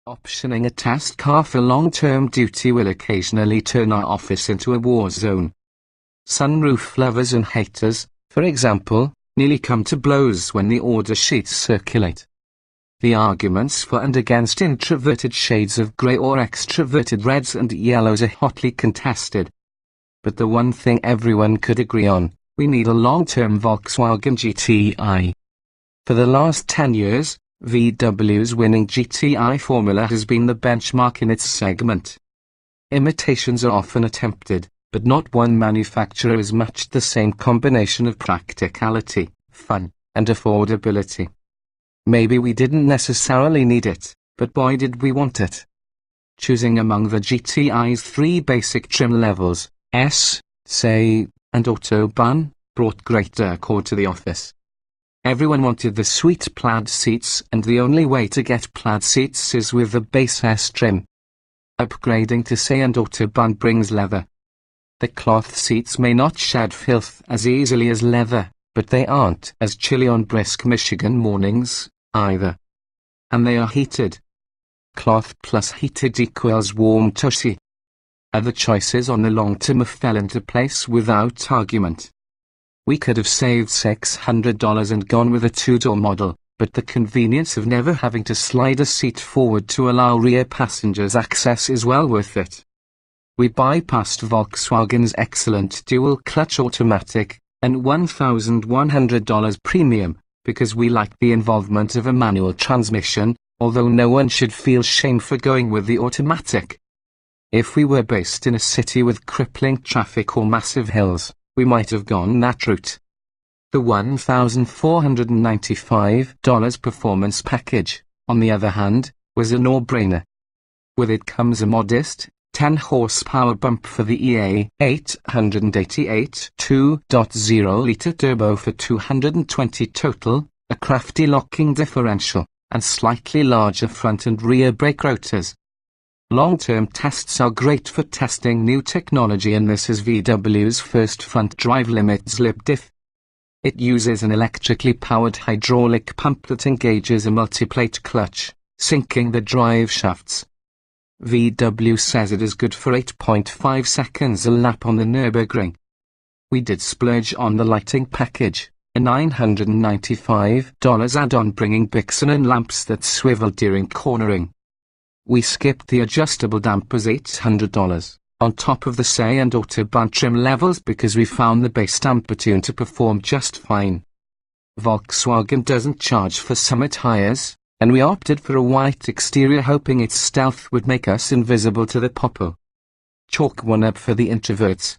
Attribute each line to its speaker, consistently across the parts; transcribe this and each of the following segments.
Speaker 1: Optioning a test car for long-term duty will occasionally turn our office into a war zone. Sunroof lovers and haters, for example, nearly come to blows when the order sheets circulate. The arguments for and against introverted shades of grey or extroverted reds and yellows are hotly contested. But the one thing everyone could agree on: we need a long-term Volkswagen GTI. For the last 10 years, VW's winning GTI formula has been the benchmark in its segment. Imitations are often attempted, but not one manufacturer has matched the same combination of practicality, fun, and affordability. Maybe we didn't necessarily need it, but boy did we want it. Choosing among the GTI's 3 basic trim levels, S, Say, and Autobahn, brought great accord to the office. Everyone wanted the sweet plaid seats, and the only way to get plaid seats is with the base S trim. Upgrading to Say and Autobahn brings leather. The cloth seats may not shed filth as easily as leather, but they aren't as chilly on brisk Michigan mornings, either. And they are heated. Cloth plus heated equals warm tushy. Other choices on the long term fell into place without argument. We could have saved $600 and gone with a 2-door model, but the convenience of never having to slide a seat forward to allow rear passengers access is well worth it. We bypassed Volkswagen's excellent dual-clutch automatic and $1,100 premium because we liked the involvement of a manual transmission, although no one should feel shame for going with the automatic. If we were based in a city with crippling traffic or massive hills, we might have gone that route. The $1,495 performance package, on the other hand, was a no-brainer. With it comes a modest 10-horsepower bump for the EA 888 2.0-litre turbo for 220 total, a crafty locking differential, and slightly larger front and rear brake rotors. Long-term tests are great for testing new technology, and this is VW's first front drive limit slip diff. It uses an electrically powered hydraulic pump that engages a multiplate clutch, sinking the drive shafts. VW says it is good for 8.5 seconds a lap on the Nürburgring. We did splurge on the lighting package, a $995 add-on bringing Bixen lamps that swivel during cornering. We skipped the adjustable dampers $800, on top of the Say and Autobahn trim levels because we found the base damper tune to perform just fine. Volkswagen doesn't charge for summer tires, and we opted for a white exterior hoping its stealth would make us invisible to the popo. Chalk one up for the introverts.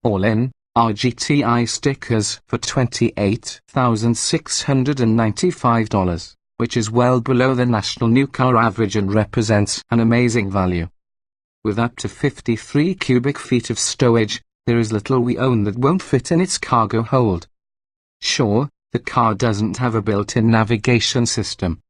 Speaker 1: All in, our GTI stickers for $28,695. Which is well below the national new car average and represents an amazing value. With up to 53 cubic feet of stowage, there is little we own that won't fit in its cargo hold. Sure, the car doesn't have a built-in navigation system.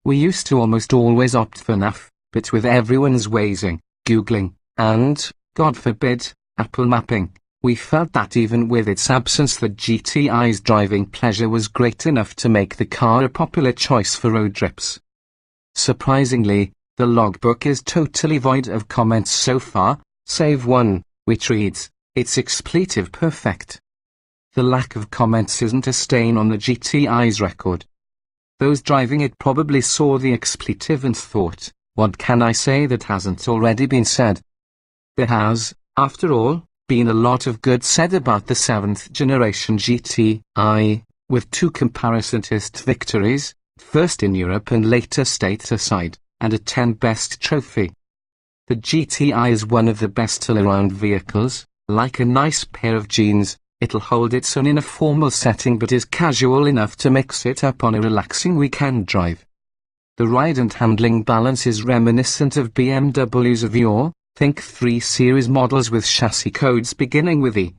Speaker 1: We used to almost always opt for nav, but with everyone's Wazing, Googling, and, God forbid, Apple Mapping, we felt that even with its absence the GTI's driving pleasure was great enough to make the car a popular choice for road trips. Surprisingly, the logbook is totally void of comments so far, save one, which reads, "It's expletive perfect." The lack of comments isn't a stain on the GTI's record. Those driving it probably saw the expletive and thought, what can I say that hasn't already been said? There has, after all, been a lot of good said about the 7th generation GTI, with 2 comparison test victories, first in Europe and later stateside, and a 10 best trophy. The GTI is one of the best all-around vehicles. Like a nice pair of jeans, it'll hold its own in a formal setting but is casual enough to mix it up on a relaxing weekend drive. The ride and handling balance is reminiscent of BMWs of yore. Think 3 Series models with chassis codes beginning with E.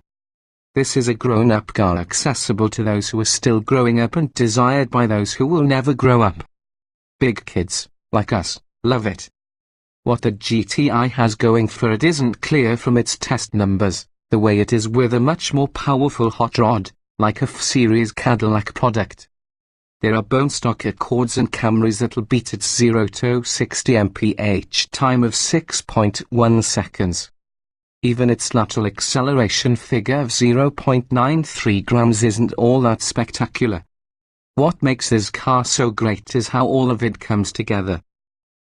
Speaker 1: This is a grown-up car accessible to those who are still growing up and desired by those who will never grow up. Big kids, like us, love it. What the GTI has going for it isn't clear from its test numbers, the way it is with a much more powerful hot rod, like a F-Series Cadillac product. There are bone stock Accords and Camrys that'll beat its 0 to 60 mph time of 6.1 seconds. Even its lateral acceleration figure of 0.93 grams isn't all that spectacular. What makes this car so great is how all of it comes together.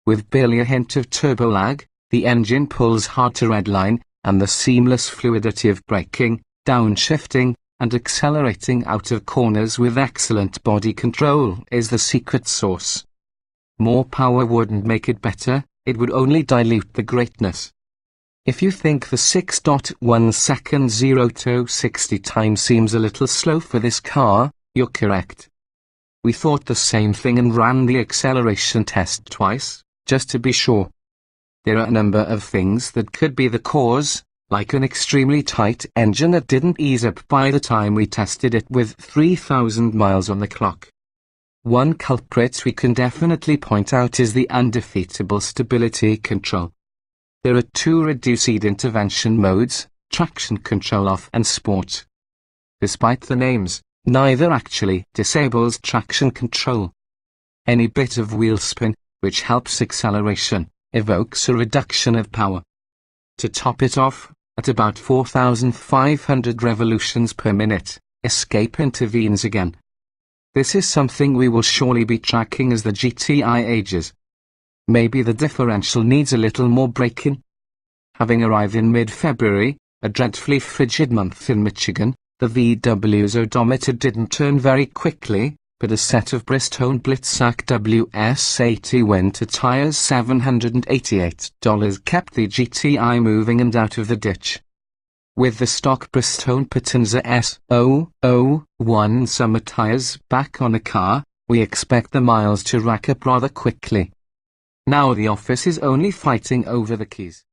Speaker 1: With barely a hint of turbo lag, the engine pulls hard to redline, and the seamless fluidity of braking, downshifting, and accelerating out of corners with excellent body control is the secret sauce. More power wouldn't make it better, it would only dilute the greatness. If you think the 6.1 second 0 to 60 time seems a little slow for this car, you're correct. We thought the same thing and ran the acceleration test twice, just to be sure. There are a number of things that could be the cause, like an extremely tight engine that didn't ease up by the time we tested it with 3,000 miles on the clock. One culprit we can definitely point out is the Undefeatable stability control. There are two reduced intervention modes, traction control off and sport. Despite the names, neither actually disables traction control. Any bit of wheel spin, which helps acceleration, evokes a reduction of power. To top it off, at about 4,500 revolutions per minute, escape intervenes again. This is something we will surely be tracking as the GTI ages. Maybe the differential needs a little more braking. Having arrived in mid-February, a dreadfully frigid month in Michigan, the VW's odometer didn't turn very quickly, but a set of Bridgestone Blitzak WS80 winter tires $788 kept the GTI moving and out of the ditch. With the stock Bridgestone Potenza S001 summer tires back on the car, we expect the miles to rack up rather quickly. Now the office is only fighting over the keys.